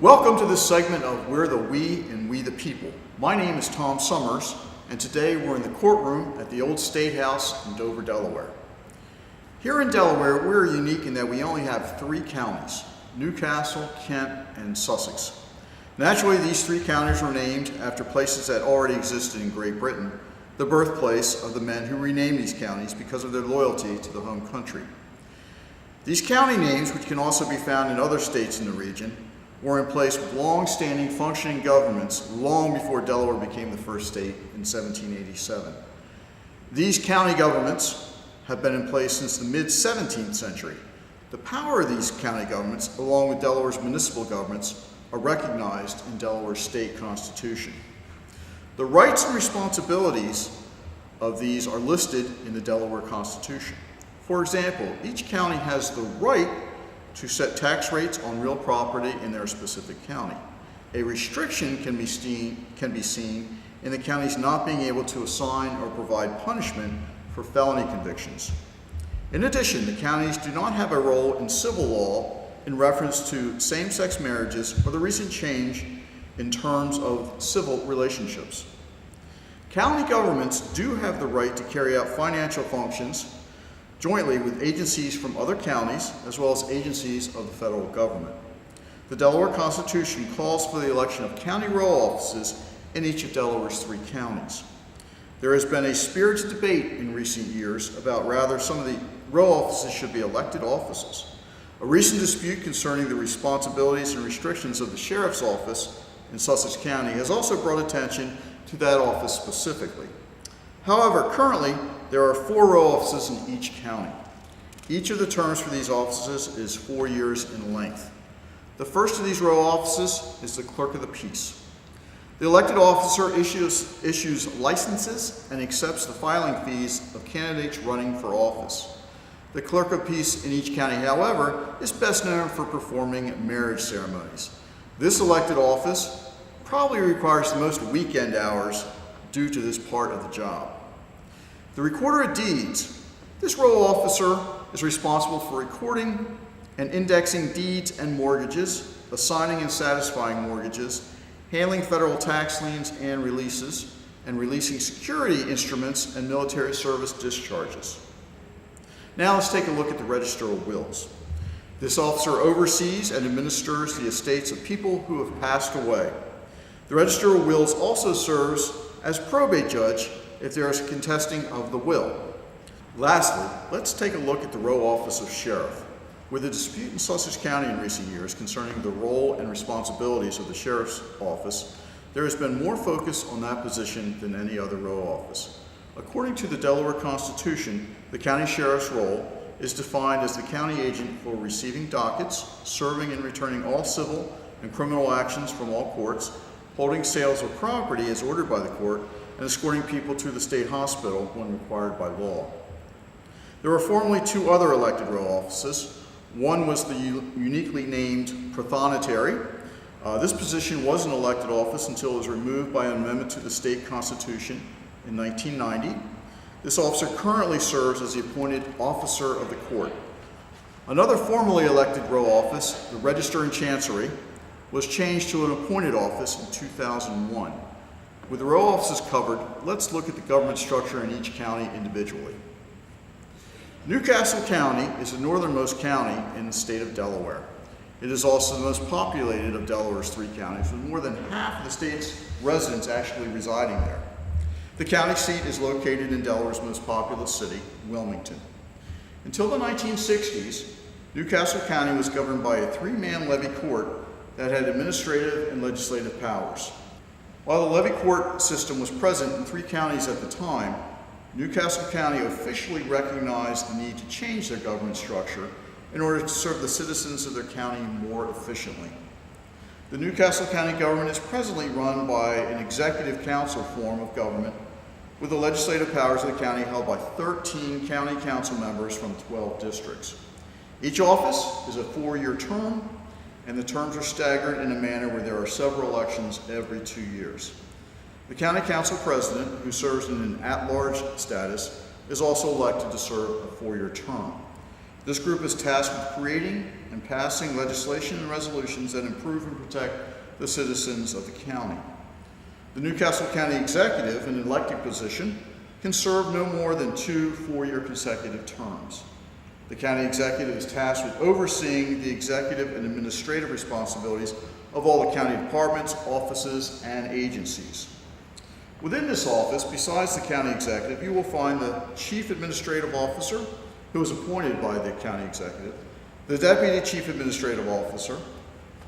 Welcome to this segment of We're the We and We the People. My name is Tom Summers, and today we're in the courtroom at the Old State House in Dover, Delaware. Here in Delaware, we're unique in that we only have 3 counties: Newcastle, Kent, and Sussex. Naturally, these 3 counties were named after places that already existed in Great Britain, the birthplace of the men who renamed these counties because of their loyalty to the home country. These county names, which can also be found in other states in the region, were in place with long-standing functioning governments long before Delaware became the first state in 1787. These county governments have been in place since the mid-17th century. The power of these county governments, along with Delaware's municipal governments, are recognized in Delaware's state constitution. The rights and responsibilities of these are listed in the Delaware Constitution. For example, each county has the right to set tax rates on real property in their specific county. A restriction can be seen in the counties not being able to assign or provide punishment for felony convictions. In addition, the counties do not have a role in civil law in reference to same-sex marriages or the recent change in terms of civil relationships. County governments do have the right to carry out financial functions jointly with agencies from other counties, as well as agencies of the federal government. The Delaware Constitution calls for the election of county row offices in each of Delaware's 3 counties. There has been a spirited debate in recent years about whether some of the row offices should be elected offices. A recent dispute concerning the responsibilities and restrictions of the sheriff's office in Sussex County has also brought attention to that office specifically. However, currently, there are 4 row offices in each county. Each of the terms for these offices is 4 years in length. The first of these row offices is the clerk of the peace. The elected officer issues licenses and accepts the filing fees of candidates running for office. The clerk of peace in each county, however, is best known for performing marriage ceremonies. This elected office probably requires the most weekend hours due to this part of the job. The recorder of deeds. This row officer is responsible for recording and indexing deeds and mortgages, assigning and satisfying mortgages, handling federal tax liens and releases, and releasing security instruments and military service discharges. Now let's take a look at the Register of Wills. This officer oversees and administers the estates of people who have passed away. The Register of Wills also serves as probate judge if there is a contesting of the will. Lastly, let's take a look at the row office of sheriff. With a dispute in Sussex County in recent years concerning the role and responsibilities of the sheriff's office, there has been more focus on that position than any other row office. According to the Delaware Constitution, the county sheriff's role is defined as the county agent for receiving dockets, serving and returning all civil and criminal actions from all courts, holding sales of property as ordered by the court, and escorting people to the state hospital when required by law. There were formerly 2 other elected row offices. One was the uniquely named prothonotary. This position was an elected office until it was removed by an amendment to the state constitution in 1990. This officer currently serves as the appointed officer of the court. Another formerly elected row office, the Register and Chancery, was changed to an appointed office in 2001. With the row offices covered, let's look at the government structure in each county individually. Newcastle County is the northernmost county in the state of Delaware. It is also the most populated of Delaware's 3 counties, with more than half of the state's residents actually residing there. The county seat is located in Delaware's most populous city, Wilmington. Until the 1960s, Newcastle County was governed by a 3-man levy court that had administrative and legislative powers. While the levy court system was present in 3 counties at the time, Newcastle County officially recognized the need to change their government structure in order to serve the citizens of their county more efficiently. The Newcastle County government is presently run by an executive council form of government, with the legislative powers of the county held by 13 county council members from 12 districts. Each office is a 4-year term, and the terms are staggered in a manner where there are several elections every 2 years. The county council president, who serves in an at-large status, is also elected to serve a 4-year term. This group is tasked with creating and passing legislation and resolutions that improve and protect the citizens of the county. The Newcastle County Executive, an elected position, can serve no more than 2 four-year consecutive terms. The county executive is tasked with overseeing the executive and administrative responsibilities of all the county departments, offices, and agencies. Within this office, besides the county executive, you will find the chief administrative officer, who is appointed by the county executive, the deputy chief administrative officer,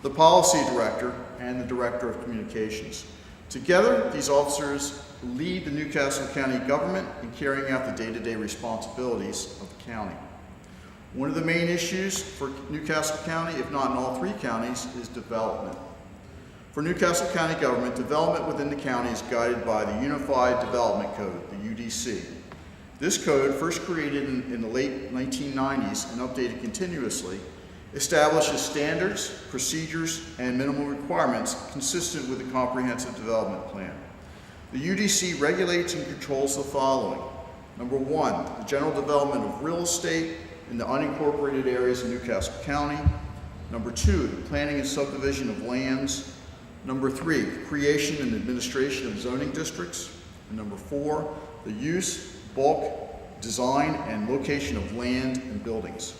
the policy director, and the director of communications. Together, these officers lead the Newcastle County government in carrying out the day-to-day responsibilities of the county. One of the main issues for Newcastle County, if not in all 3 counties, is development. For Newcastle County government, development within the county is guided by the Unified Development Code, the UDC. This code, first created in the late 1990s and updated continuously, establishes standards, procedures, and minimum requirements consistent with the Comprehensive Development Plan. The UDC regulates and controls the following. Number 1, the general development of real estate in the unincorporated areas of Newcastle County. Number 2, the planning and subdivision of lands. Number 3, the creation and administration of zoning districts. And number 4, the use, bulk, design, and location of land and buildings.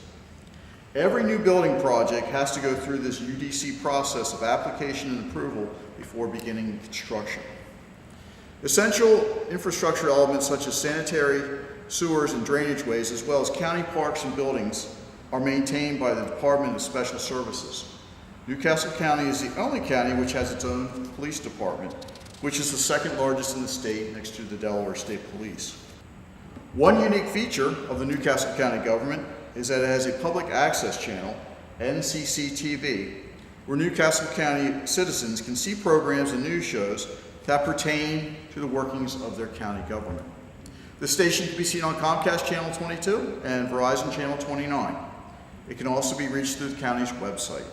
Every new building project has to go through this UDC process of application and approval before beginning construction. Essential infrastructure elements such as sanitary, sewers, and drainage ways, as well as county parks and buildings, are maintained by the Department of Special Services. Newcastle County is the only county which has its own police department, which is the 2nd largest in the state next to the Delaware State Police. One unique feature of the Newcastle County government is that it has a public access channel, NCCTV, where Newcastle County citizens can see programs and news shows that pertain to the workings of their county government. The station can be seen on Comcast Channel 22 and Verizon Channel 29. It can also be reached through the county's website.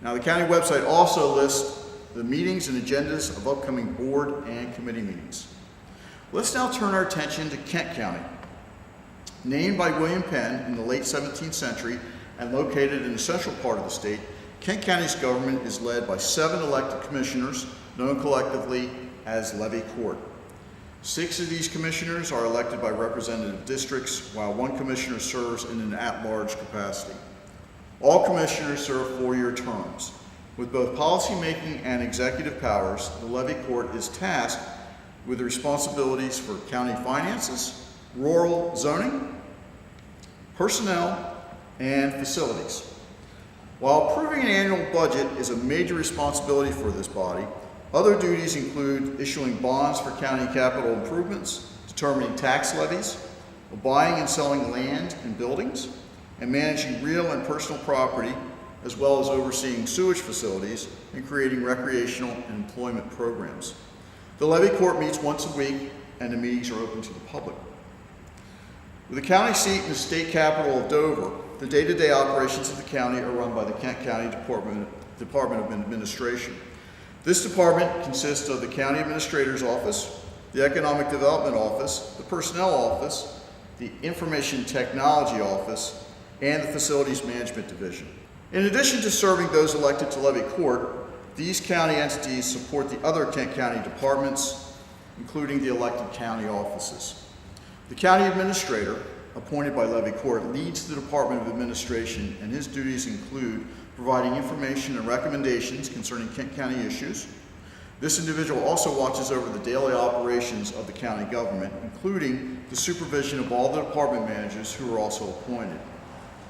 Now, the county website also lists the meetings and agendas of upcoming board and committee meetings. Let's now turn our attention to Kent County. Named by William Penn in the late 17th century and located in the central part of the state, Kent County's government is led by 7 elected commissioners, known collectively as levy court. 6 of these commissioners are elected by representative districts, while 1 commissioner serves in an at-large capacity. All commissioners serve 4-year terms. With both policy-making and executive powers, the levy court is tasked with the responsibilities for county finances, rural zoning, personnel, and facilities. While approving an annual budget is a major responsibility for this body, other duties include issuing bonds for county capital improvements, determining tax levies, buying and selling land and buildings, and managing real and personal property, as well as overseeing sewage facilities and creating recreational and employment programs. The levy court meets once a week, and the meetings are open to the public. With the county seat in the state capital of Dover, the day-to-day operations of the county are run by the Kent County Department of Administration. This department consists of the County Administrator's Office, the Economic Development Office, the Personnel Office, the Information Technology Office, and the Facilities Management Division. In addition to serving those elected to levy court, these county entities support the other Kent County departments, including the elected county offices. The county administrator, appointed by levy court, leads the Department of Administration, and his duties include providing information and recommendations concerning Kent County issues. This individual also watches over the daily operations of the county government, including the supervision of all the department managers who are also appointed.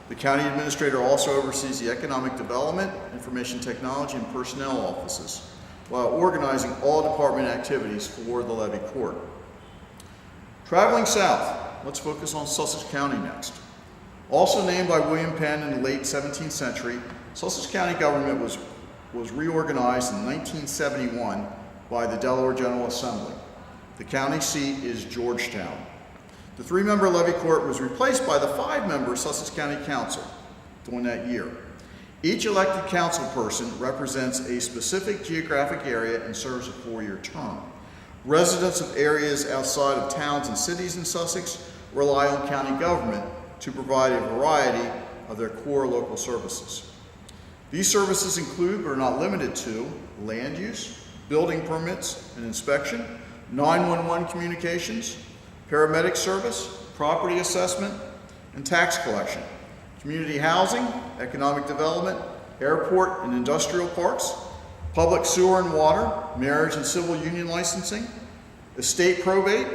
The county administrator also oversees the economic development, information technology, and personnel offices, while organizing all department activities for the levy court. Traveling south, let's focus on Sussex County next. Also named by William Penn in the late 17th century, Sussex County government was reorganized in 1971 by the Delaware General Assembly. The county seat is Georgetown. The 3-member levy court was replaced by the 5-member Sussex County Council during that year. Each elected council person represents a specific geographic area and serves a 4-year term. Residents of areas outside of towns and cities in Sussex rely on county government to provide a variety of their core local services. These services include, but are not limited to, land use, building permits and inspection, 911 communications, paramedic service, property assessment, and tax collection, community housing, economic development, airport and industrial parks, public sewer and water, marriage and civil union licensing, estate probate,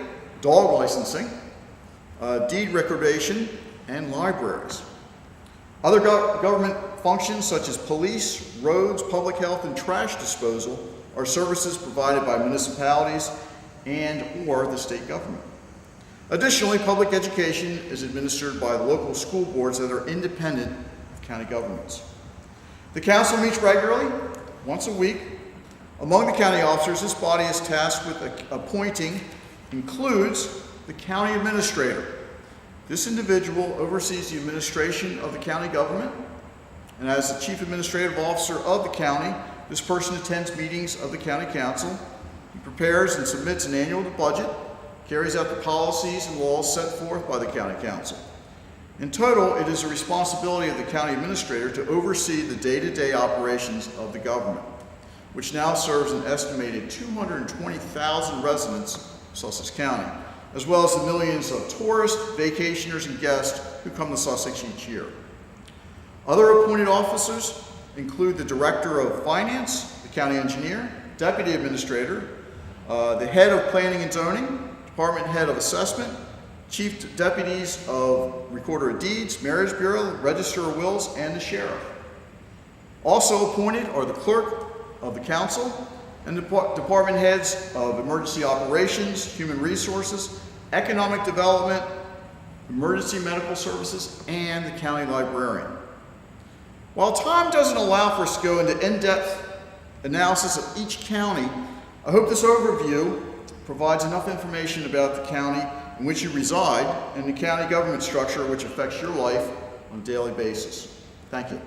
dog licensing, deed recordation, and libraries. Other government functions such as police, roads, public health, and trash disposal are services provided by municipalities and or the state government. Additionally, public education is administered by the local school boards that are independent of county governments. The council meets regularly, once a week. Among the county officers, this body is tasked with appointing includes the county administrator. This individual oversees the administration of the county government, and as the chief administrative officer of the county, this person attends meetings of the county council. He prepares and submits an annual budget, carries out the policies and laws set forth by the county council. In total, it is the responsibility of the county administrator to oversee the day-to-day operations of the government, which now serves an estimated 220,000 residents of Sussex County, as well as the millions of tourists, vacationers, and guests who come to Sussex each year. Other appointed officers include the Director of Finance, the County Engineer, Deputy Administrator, the Head of Planning and Zoning, Department Head of Assessment, Chief Deputies of Recorder of Deeds, Marriage Bureau, Register of Wills, and the Sheriff. Also appointed are the Clerk of the Council and the Department Heads of Emergency Operations, Human Resources, Economic Development, Emergency Medical Services, and the County Librarian. While time doesn't allow for us to go into in-depth analysis of each county, I hope this overview provides enough information about the county in which you reside and the county government structure which affects your life on a daily basis. Thank you.